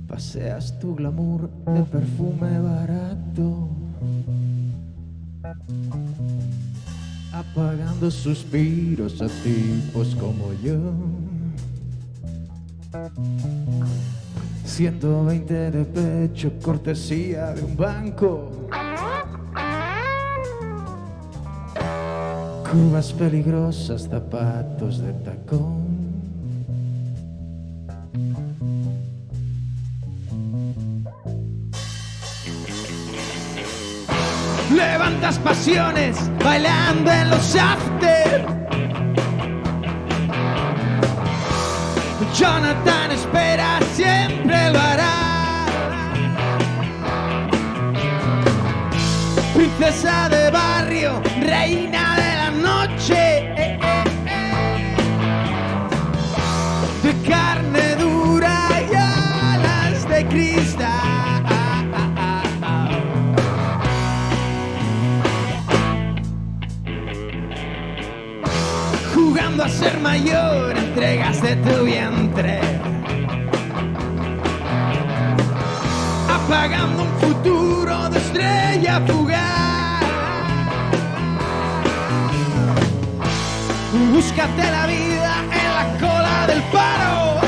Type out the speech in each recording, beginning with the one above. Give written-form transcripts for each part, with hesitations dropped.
Paseas tu glamour de perfume barato, apagando suspiros a tipos como yo. 120 de pecho, cortesía de un banco. Curvas peligrosas, zapatos de tacón. Levantas pasiones bailando en los after. Jonathan espera, siempre lo hará. Princesa de barrio, reina de la noche, de carne dura y alas de cristal. Jugando a ser mayor, entregas de tu vientre, apagando un futuro de estrella fugaz. Búscate la vida en la cola del paro,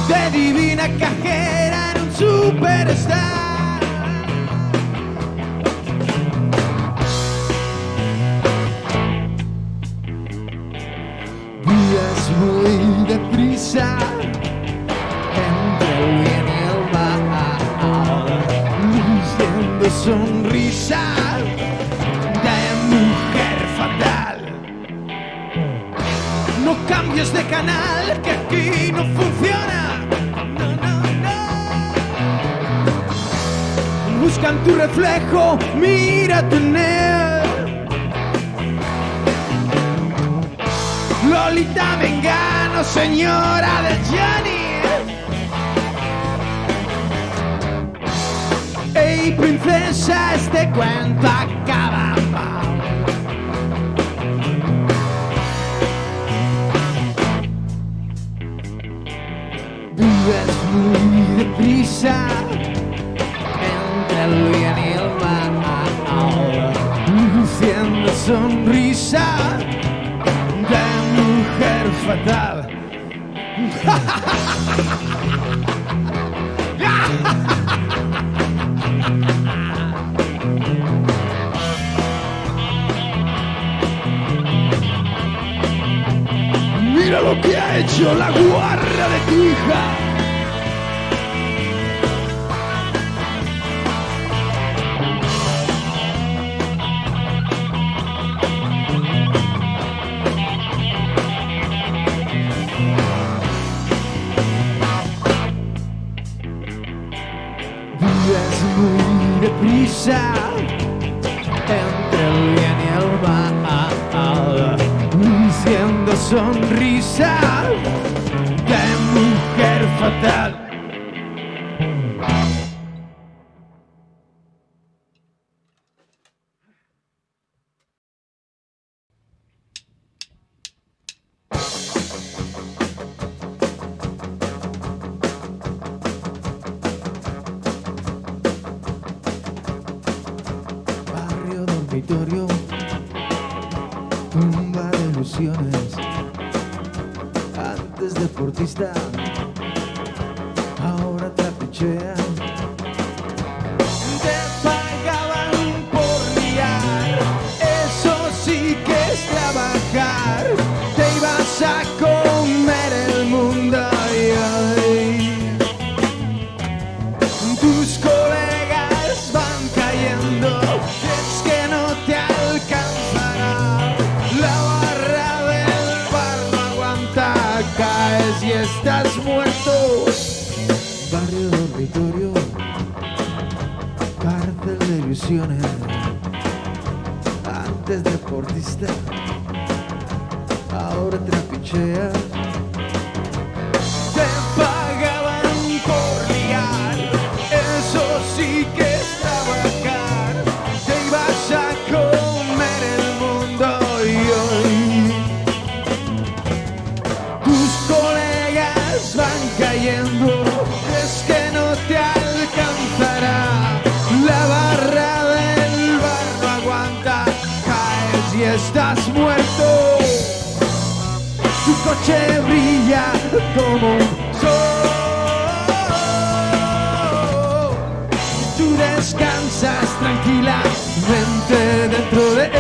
de divina cajera en un superstar. Muy deprisa entre el bien y el mal, luciendo sonrisa de mujer fatal. No cambies de canal, que aquí no funciona. No, no, no. Buscan tu reflejo, mírate en él. Lolita Mengano, señora de Johnny. Ey, princesa, este cuento acaba mal. Vives muy deprisa entre el bien y el mal, luciendo sonrisa de mujer fatal. Mira lo que ha hecho la guarra de tu hija. Muy deprisa entre el bien y el mal, luciendo sonrisa de mujer fatal. Tumba de ilusiones, antes deportista, ahora trapichea. Te pagaban por liar, eso sí que es trabajar. Te ibas a comer el mundo y tus colegas van cayendo. Es que no te alcanzará, la barra del bar no aguanta, caes y estás muerto. Barrio dormitorio, cárcel de ilusiones, antes deportista, ahora trapichea. Te pagaban coche brilla como un sol. Tú descansas tranquilamente dentro de él.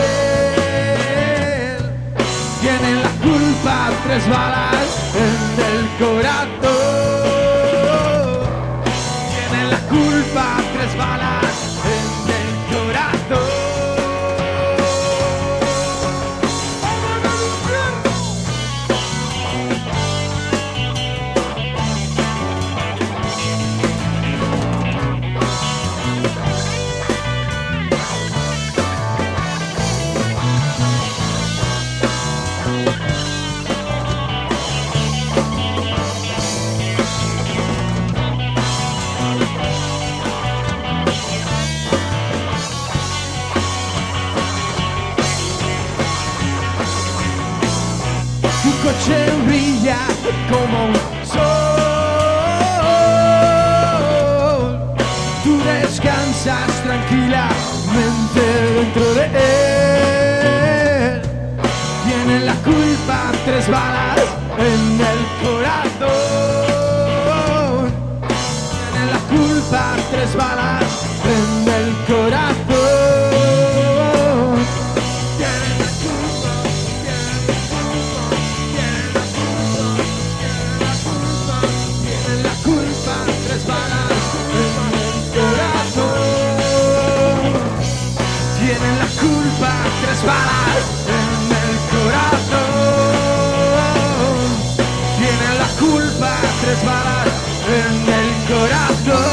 Tienen la culpa 3 balas en el corazón. Tienen la culpa 3 balas en el corazón. Tu coche brilla como un sol. Tú descansas tranquilamente dentro de él. Tienen la culpa 3 balas en el corazón. Tienen la culpa 3 balas en el corazón. Tienen la culpa, tienen la culpa 3 balas en el corazón. Tienen la culpa 3 balas en el corazón. Tienen la culpa 3 balas en el corazón.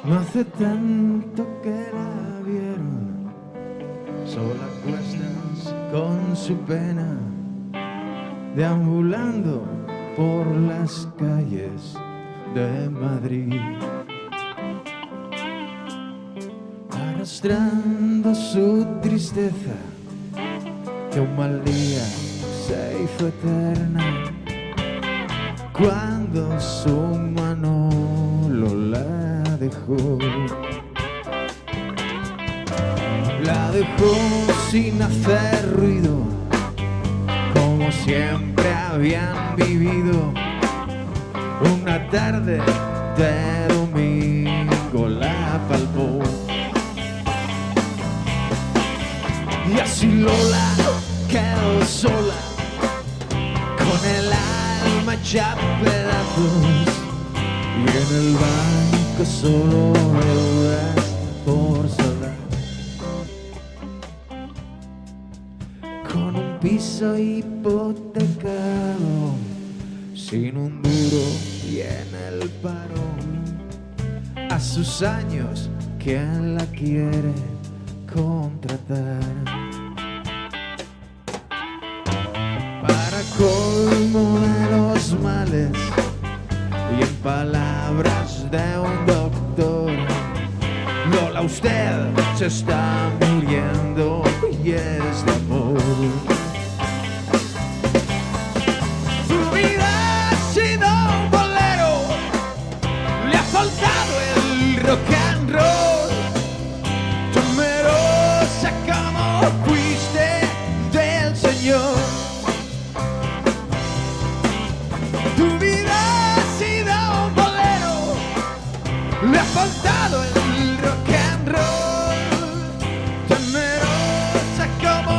No hace tanto que la vieron, sola a cuestas con su pena, deambulando por las calles de Madrid, arrastrando su tristeza, que un mal día se hizo eterna, cuando su Manolo la dejó. La dejó sin hacer ruido, como siempre habían vivido. Una tarde de domingo la palpó. Y así Lola quedó sola, con el alma hecha pedazos, y en el banco solo deudas por saldar. Con un piso hipotecado, sin un duro y en el paro. A sus años, ¿quién la quiere contratar? Para colmo de los males, y en palabras de un doctor, Lola, usted se está muriendo y es de amor. Su vida ha sido un bolero, le ha faltado el rock and roll. Temerosa como fuiste del Señor. Tu vida ha sido un bolero, le ha faltado el rock and roll. Temerosa como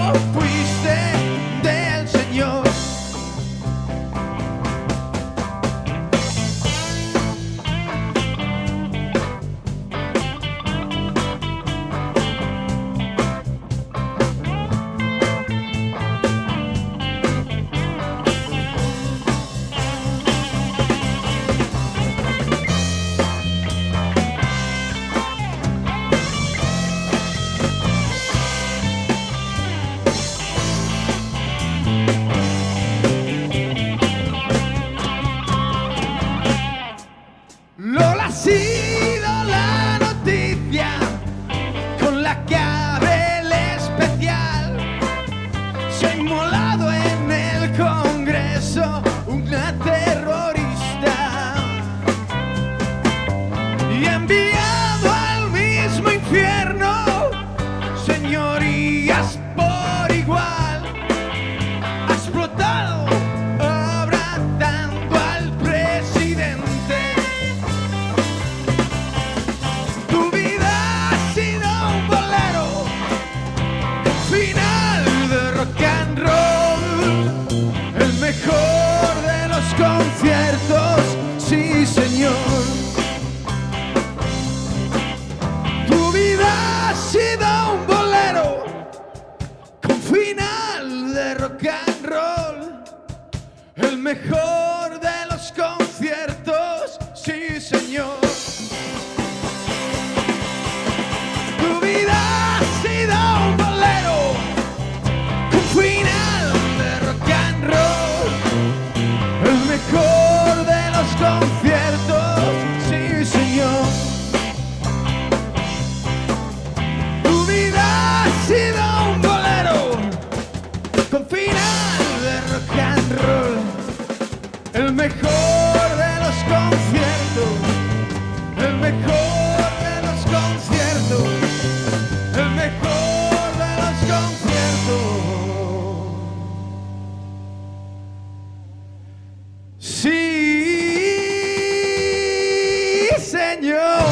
señorías por igual. Ha explotado abrazando al presidente. Tu vida ha sido un bolero, final de rock and roll, el mejor de los conciertos, sí señor. Tu vida ha sido un bolero con final de rock and roll, el mejor de los conciertos, sí señor. Tu vida ha sido un bolero con final de rock and roll, el mejor de los conciertos, sí señor. Tu vida ha sido un bolero con final de rock and roll, el mejor de los conciertos, el mejor de los conciertos, el mejor de los conciertos. Sí, señor.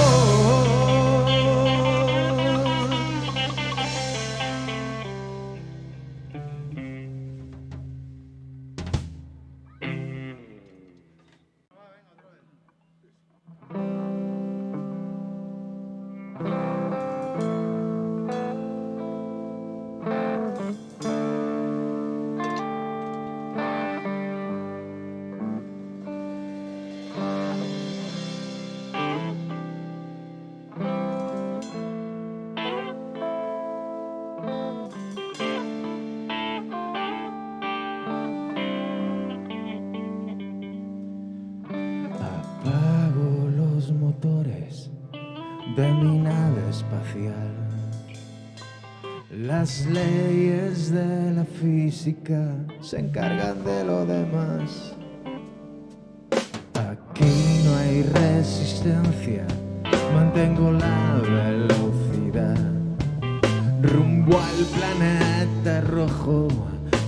Apago los motores de mi nave espacial. Las leyes de la física se encargan de lo demás. Aquí no hay resistencia, mantengo la velocidad rumbo al planeta rojo,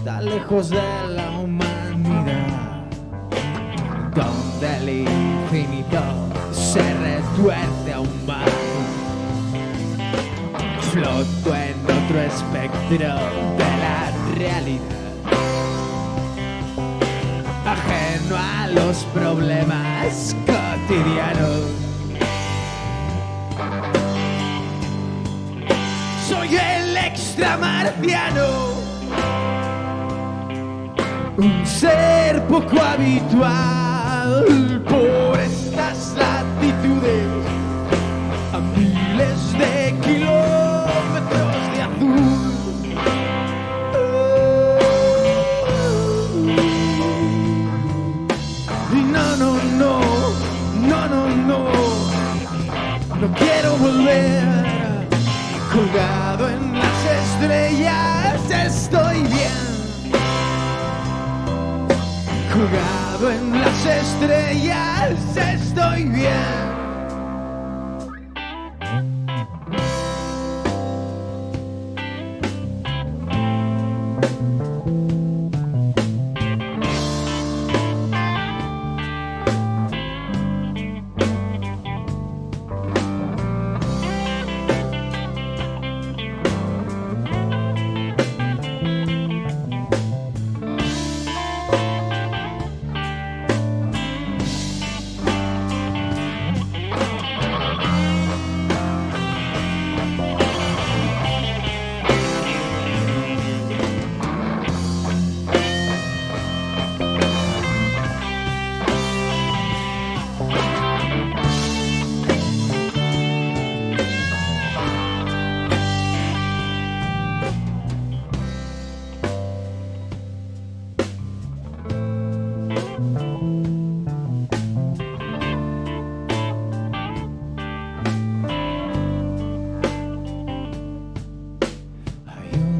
tan lejos de la humanidad, donde el infinito se retuerce aún más. Floto en otro espectro de la realidad, ajeno a los problemas cotidianos. Soy el extramarciano, un ser poco habitual por estas latitudes, a miles de kilómetros de azul. Y no, no, no, no, no, no, no quiero volver. Colgado en las estrellas estoy bien. Colgado en las estrellas estoy bien.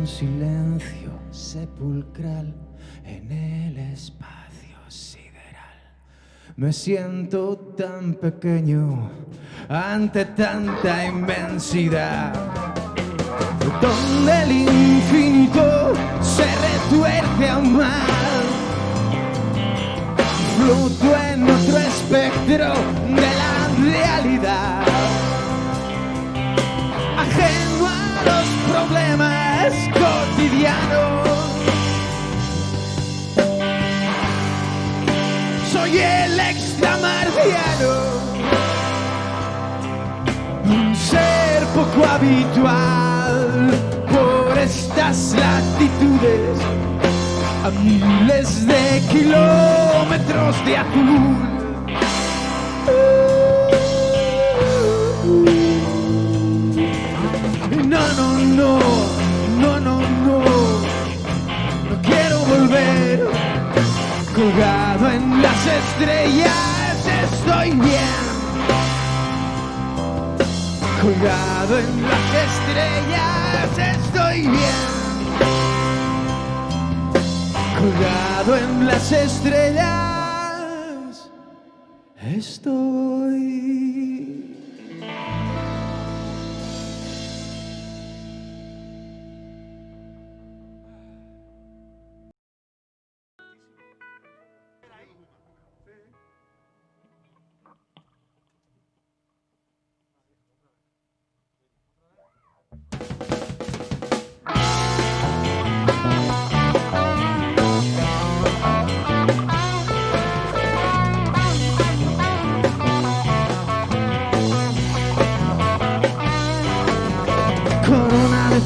Silencio sepulcral en el espacio sideral. Me siento tan pequeño ante tanta inmensidad. donde el infinito se retuerce aún más. Fluto en otro espectro de la realidad, ajeno a los problemas cotidianos. Soy el extramarciano, un ser poco habitual por estas latitudes, a miles de kilómetros de azul. No quiero volver. Colgado en las estrellas estoy bien. Colgado en las estrellas estoy bien. Colgado en las estrellas estoy.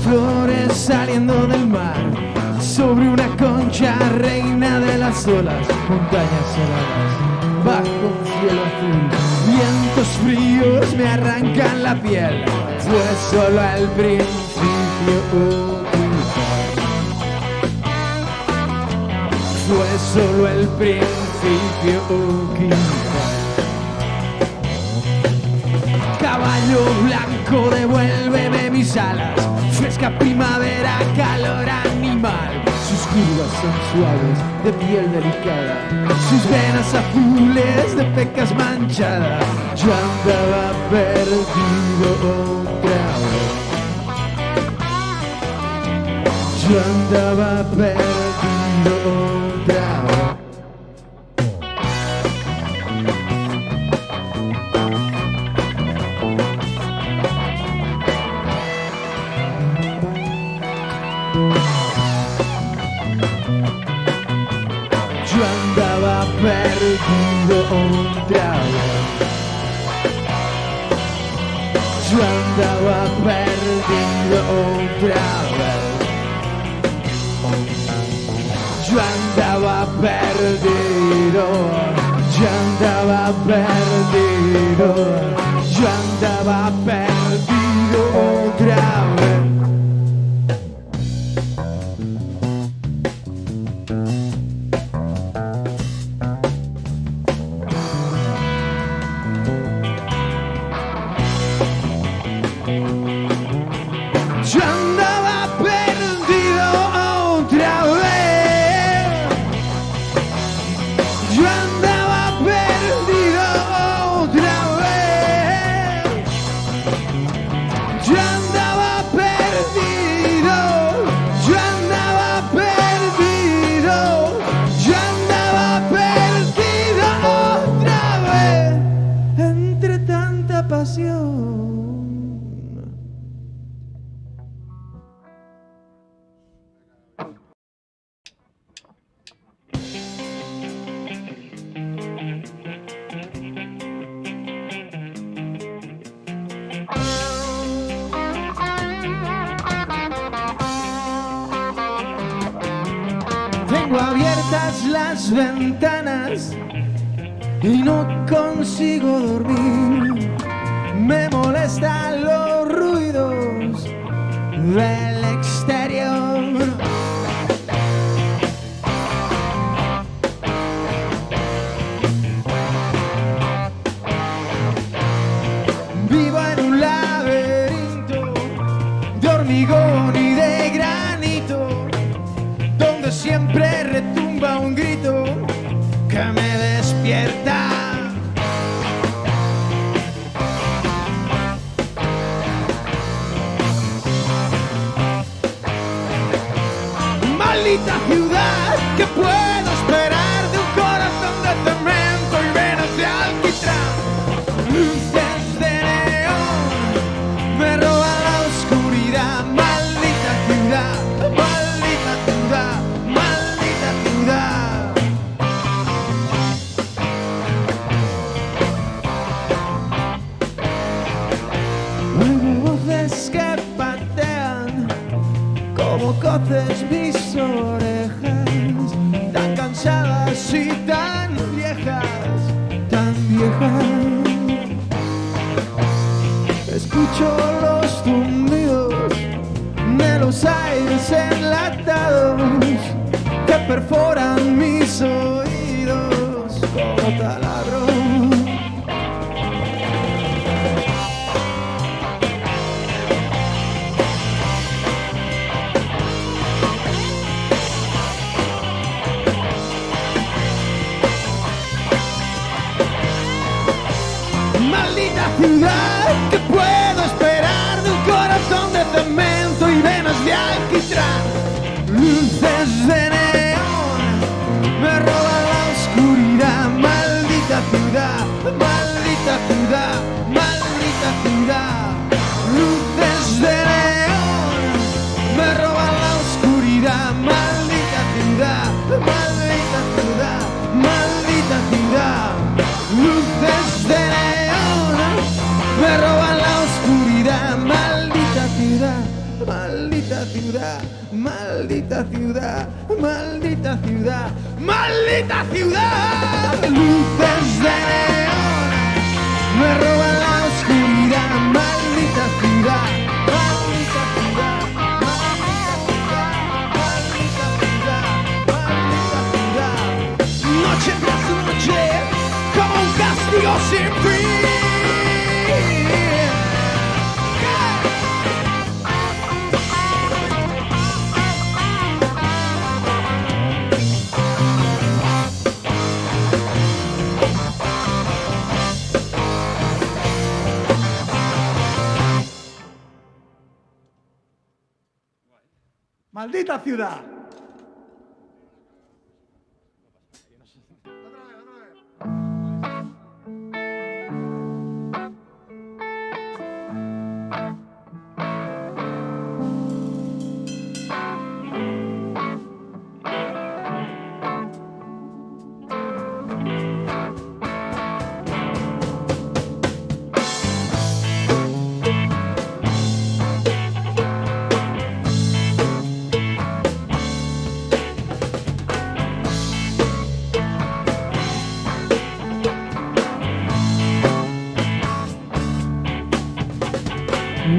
Flores saliendo del mar, sobre una concha reina de las olas, montañas heladas, bajo un cielo azul, vientos fríos me arrancan la piel, fue solo el principio, fue solo el principio, caballo blanco, devuélveme mis alas, fresca primavera, calor animal. Sus curvas son suaves, de piel delicada, sus venas azules de pecas manchadas. Yo andaba perdido otra vez. Yo andaba perdido otra vez. Yo andaba perdido otra vez. Yo andaba perdido otra vez. Yo andaba perdido. Yo andaba perdido. Yo andaba perdido otra vez. Yo andaba perdido otra vez. Yo andaba perdido otra vez. Yo andaba perdido. Yo andaba perdido. Yo andaba perdido otra vez. Entre tanta pasión. Tengo abiertas las ventanas y no consigo dormir. Me molestan los ruidos del exterior. Vivo en un laberinto de hormigón y de granito, donde siempre retumba un grito que me despierta. Maldita ciudad, ¿qué puedo esperar de un corazón de cemento y venas de alquitrán? Luces de neón me roban la oscuridad. Maldita ciudad, maldita ciudad, maldita ciudad. Oigo voces que patean como coces mis orejas, tan cansadas y tan viejas, tan viejas. Escucho los zumbidos de los aires enlatados que perforan mis oídos como taladros. Maldita ciudad, ¿qué puedo esperar de un corazón de cemento y venas de alquitrán? Luces de neón me roban la oscuridad. Maldita ciudad, maldita ciudad, maldita ciudad. Luces de neón me roban la oscuridad. Maldita ciudad, maldita ciudad, maldita ciudad. Luces de neón me roban la oscuridad. Maldita ciudad, maldita ciudad, maldita ciudad, maldita ciudad, maldita ciudad. Luces de neón me roban la oscuridad. Maldita ciudad, maldita ciudad, maldita ciudad, maldita ciudad, maldita ciudad. Noche tras noche, como un castigo sin fin. Maldita ciudad.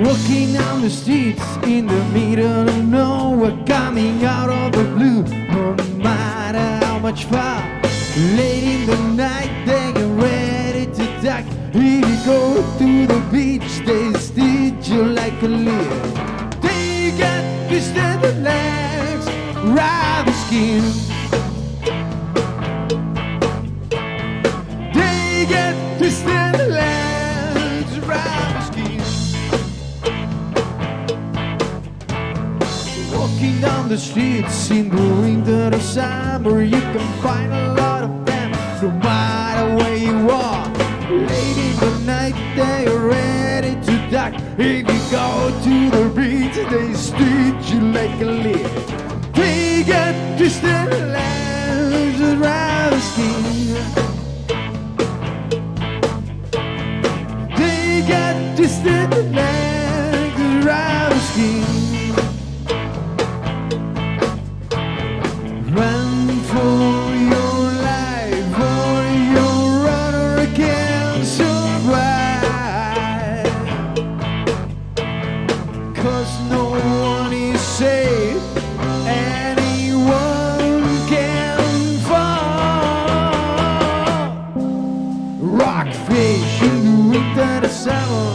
Walking down the streets in the middle of nowhere, coming out of the blue. No matter how much far, late in the night they get ready to attack. If you go to the beach, they stitch you like a leaf. They get twisted legs, rubber skin. They get twisted legs, rubber skin. Walking down the streets in the winter or summer, you can find a lot of them, no matter where you are. Late in the night, they are ready to duck. If you go to the beach, they stitch you like a leaf. They get twisted legs around the skin. They get twisted legs around the skin. Run for your life, or your runner can survive. 'Cause no one is safe, anyone can fall. Rockfish in the winter summer,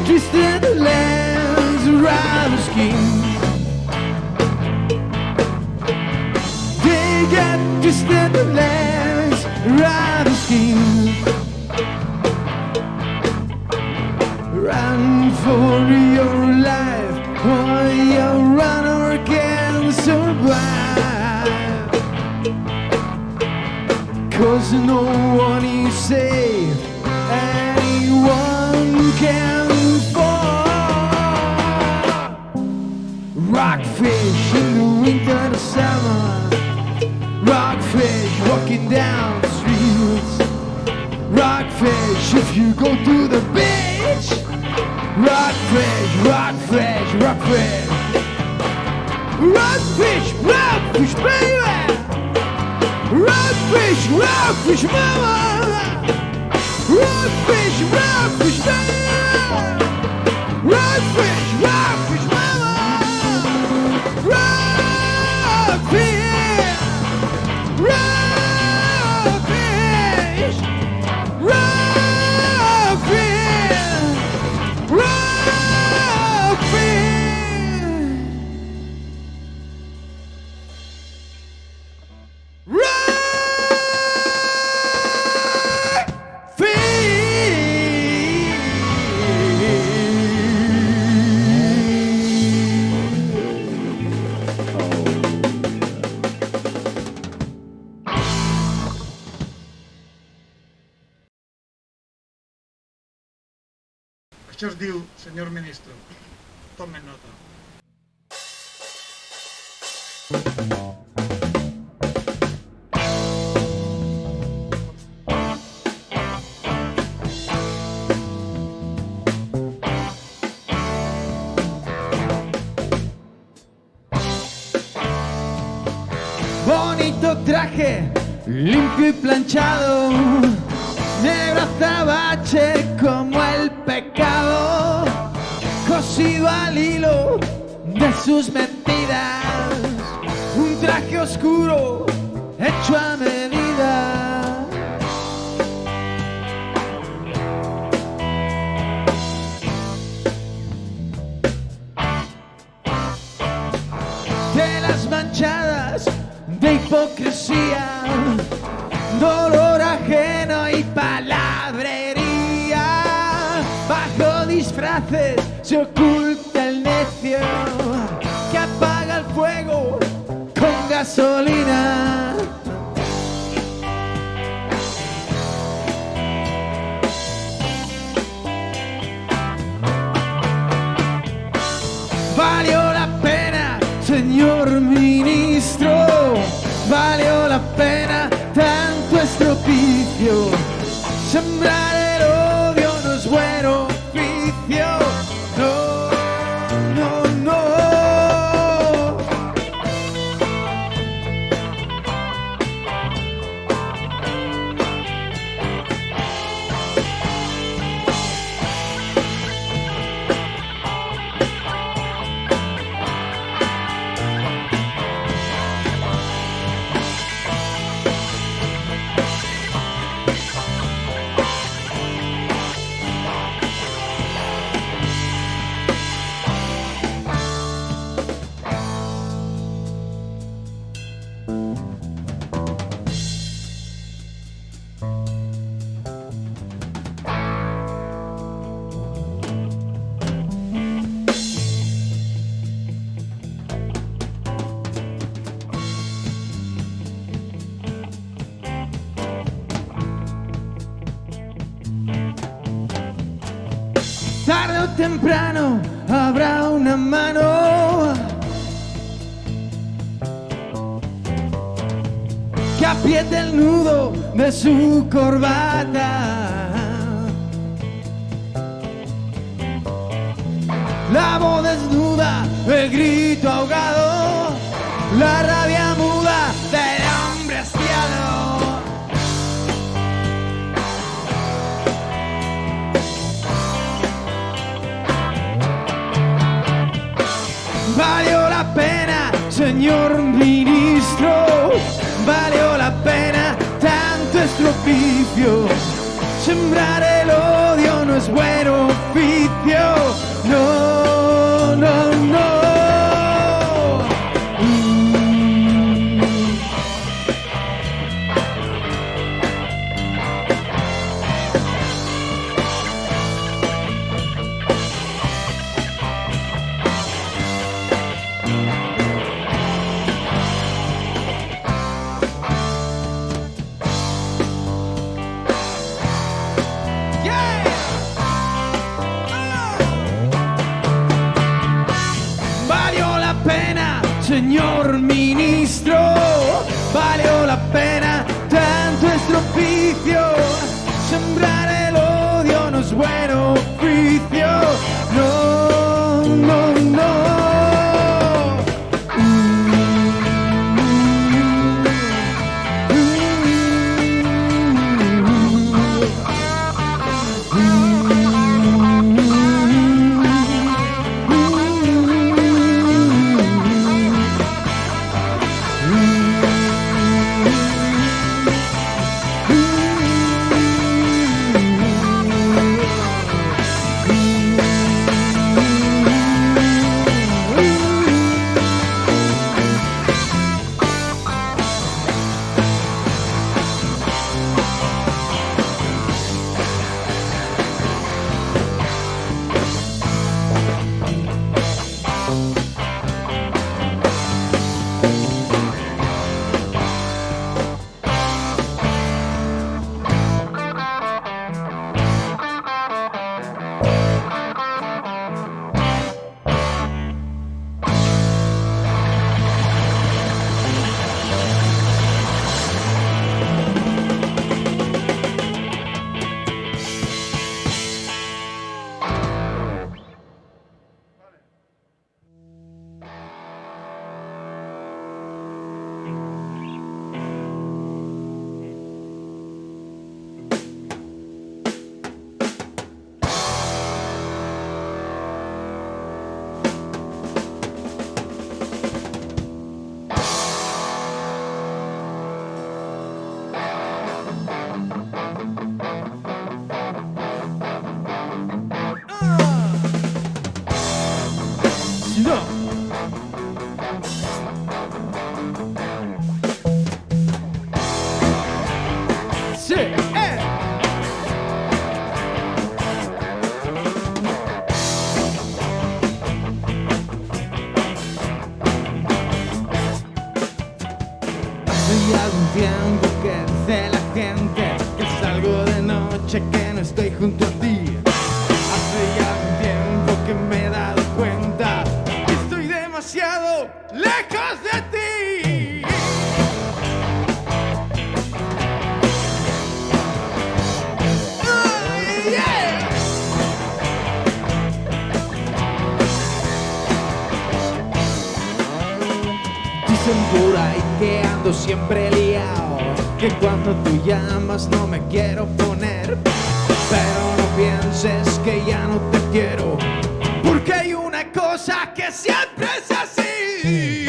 twisted lands, rival schemes. They got twisted lands, rival schemes. Run for your life, or you run or can survive. 'Cause no one is safe, anyone can fall. Rockfish in the winter and summer, rockfish walking down the streets. Rockfish if you go to the beach. Rockfish, rockfish, rockfish. Rockfish, rockfish, baby. Rockfish, rockfish, mama. Rockfish, rockfish, baby. Rockfish, rockfish, mama. Rockfish, rockfish, rockfish, rockfish. Això es diu, senyor ministre, tomen nota. Bonito traje, limpio y planchado, negro azabache como el pecado, cosido al hilo de sus mentiras, un traje oscuro hecho a medida. Telas manchadas de hipocresía, dolor ajeno y palabrería. Bajo disfraces se oculta el necio que apaga el fuego con gasolina. Valió la pena, señor ministro, valió la pena tanto estropicio. Sembrar el odio no es buen oficio. No, no, no. Tarde o temprano habrá una mano que apriete el nudo de su corbata. La voz desnuda, el grito ahogado, la rabia muda del hombre hastiado. Valió la pena, señor ministro, valió la pena tanto estropicio. Sembrar el odio no no es buen oficio. No, no, no. Señor ministro, valió la pena tanto estropicio. Sembrar el odio no es buen oficio. No, no, no. Algún tiempo que dice la gente que salgo de noche, que no estoy junto a ti. Hace ya algún tiempo que me he dado cuenta que estoy demasiado lejos de ti. Oh, yeah. Dicen por ahí que ando siempre liado, que cuando tú llamas no me quiero poner. Pero no pienses que ya no te quiero, porque hay una cosa que siempre es así.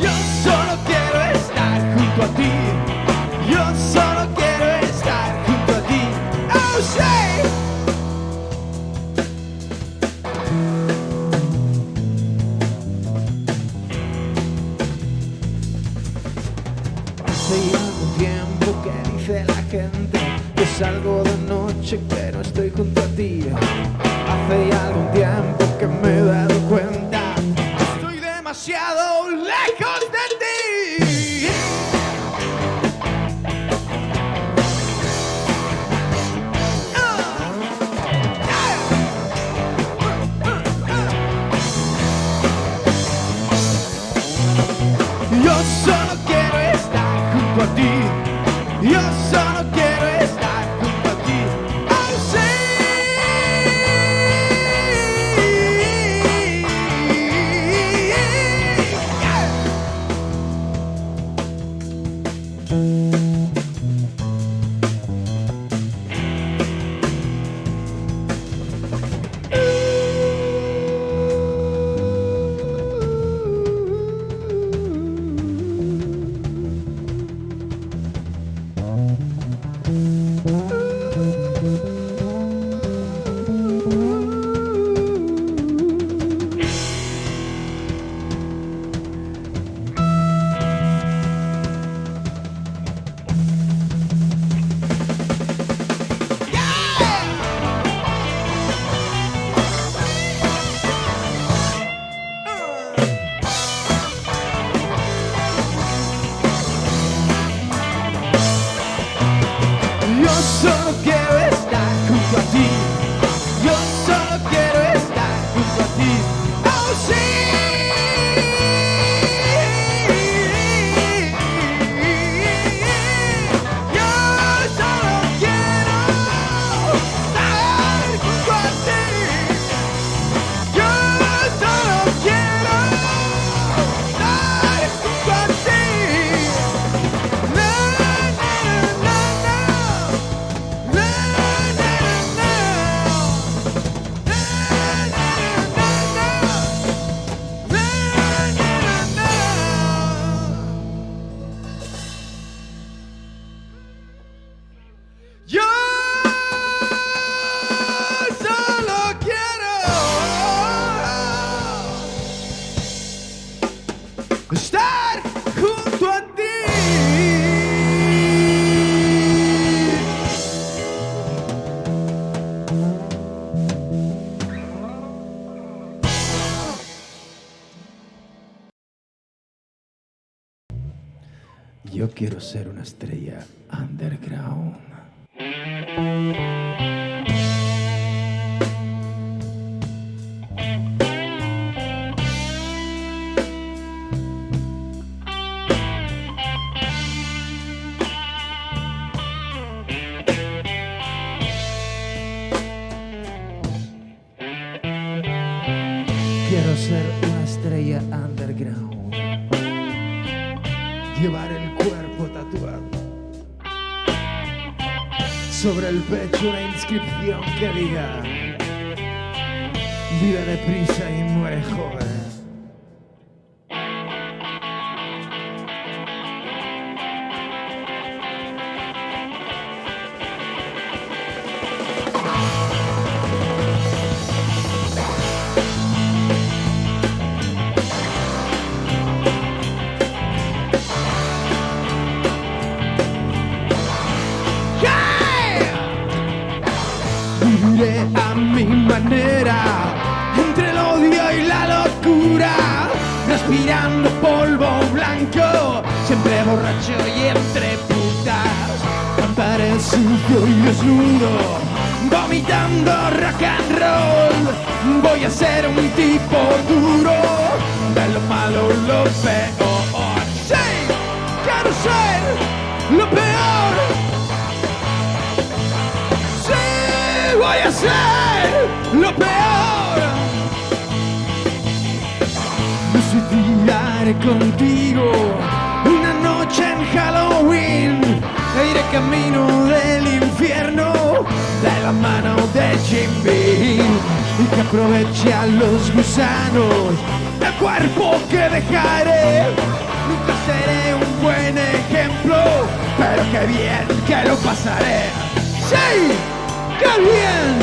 Yo solo quiero estar junto a ti. Yo solo quiero estar junto a ti. Oh, sí. Hace ya algún tiempo que dice la gente que salgo de noche, que no estoy junto a ti. Hace ya algún tiempo que me he dado cuenta que estoy demasiado lejos de ti. Yo solo quiero estar junto a ti. Yo solo quiero estar junto a ti. Oh, sí. Yeah. estar junto a ti. Yo quiero ser una estrella underground. Quiero ser una estrella underground. Llevar el cuerpo tatuado. Sobre el pecho una inscripción que diga: vive deprisa y muere joven. Viviré a mi manera, entre el odio y la locura, respirando polvo blanco, siempre borracho y entre putas. Cantaré sucio y desnudo, vomitando rock and roll. Voy a ser un tipo duro, de lo malo lo peor. Sí, quiero ser lo peor. Voy a ser lo peor. Me suicidaré contigo una noche en Halloween. E iré camino del infierno de la mano de Jim Beam. Y que aproveche a los gusanos del cuerpo que dejaré. Nunca seré un buen ejemplo, pero qué bien que lo pasaré. ¡Sí! ¡Qué bien!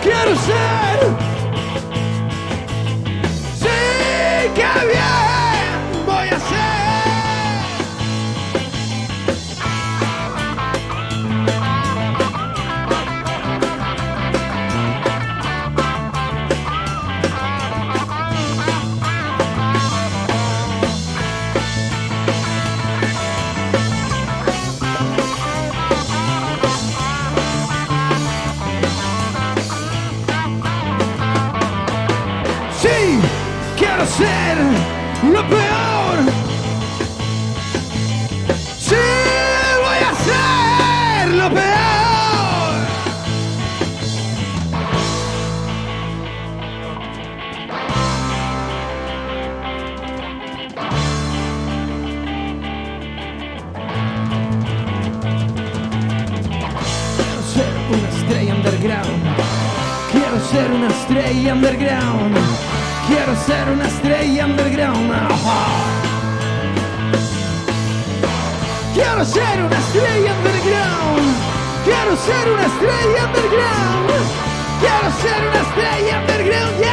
¡Quiero ser! ¡Sí! ¡Qué bien! ¡Voy a ser! Quiero ser lo peor. Sí, voy a ser lo peor. Quiero ser una estrella underground. Quiero ser una estrella underground. Quiero ser una estrella underground. Quiero ser una estrella underground. Quiero ser una estrella underground. Quiero ser una estrella underground.